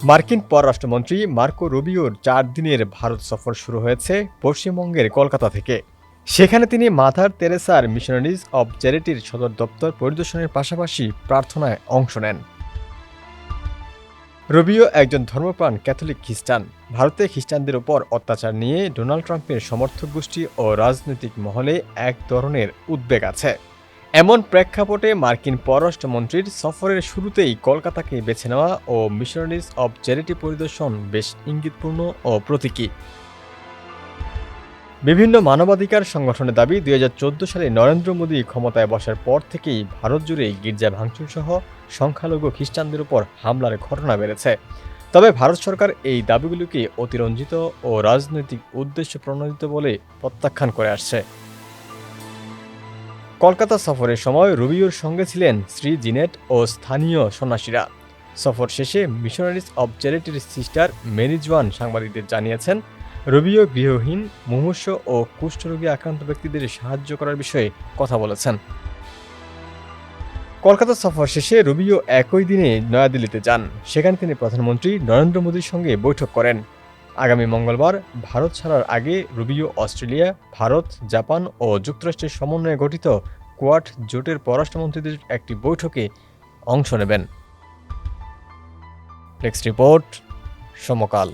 মার্কিন পররাষ্ট্রমন্ত্রী মার্কো রুবিওর 4 দিনের ভারত সফর শুরু হয়েছে পশ্চিমবঙ্গের কলকাতা থেকে। সেখানে তিনি মাদার তেরেসার মিশনারিজ অব চ্যারিটির সদর দপ্তর পরিদর্শনের পাশাপাশি প্রার্থনায় অংশ নেন। রুবিও একজন ধর্মপ্রাণ ক্যাথলিক খ্রিস্টান। ভারতে খ্রিস্টানদের উপর অত্যাচার নিয়ে ডোনাল্ড ট্রাম্পের সমর্থক গোষ্ঠী ও রাজনৈতিক মহলে এক ধরনের উদ্বেগ আছে। এমন প্রেক্ষাপটে মার্কিন পররাষ্ট্রমন্ত্রীর সফরের শুরুতেই কলকাতাকে বেছে নেওয়া ও মিশনারিজ অব চ্যারিটি পরিদর্শন বেশ ইঙ্গিতপূর্ণ ও প্রতীকী। বিভিন্ন মানবাধিকার সংগঠনের দাবি 2014 সালে নরেন্দ্র মোদী ক্ষমতায় বসার পর থেকেই ভারত জুড়ে গির্জা ভাঙচুরসহ সংখ্যালঘু খ্রিস্টানদের উপর হামলার ঘটনা বেড়েছে। তবে ভারত সরকার এই দাবিগুলোকে অতিরঞ্জিত ও রাজনৈতিক উদ্দেশ্য প্রণোদিত বলে প্রত্যাখ্যান করে আসছে। কলকাতা সফরের সময় রুবিওর সঙ্গে ছিলেন স্ত্রী জিনেট ও স্থানীয় সন্ন্যাসীরা। সফর শেষে মিশনারিজ অব চ্যারিটির সিস্টার মেরি জোয়ান সাংবাদিকদের জানিয়েছেন, রুবিও গৃহহীন, মুমূর্ষ ও কুষ্ঠরোগে আক্রান্ত ব্যক্তিদের সাহায্য করার বিষয়ে কথা বলেছেন। কলকাতা সফর শেষে রুবিও একই দিনে নয়াদিল্লিতে যান। সেখানে তিনি প্রধানমন্ত্রী নরেন্দ্র মোদীর সঙ্গে বৈঠক করেন। আগামী মঙ্গলবার ভারত ছাড়ার আগে রুবিও অস্ট্রেলিয়া, ভারত, জাপান ও যুক্তরাষ্ট্রের সমন্বয়ে গঠিত কোয়াড জোটের পররাষ্ট্রমন্ত্রীদের একটি বৈঠকে অংশ নেবেন। নেক্সট রিপোর্ট, সমকাল।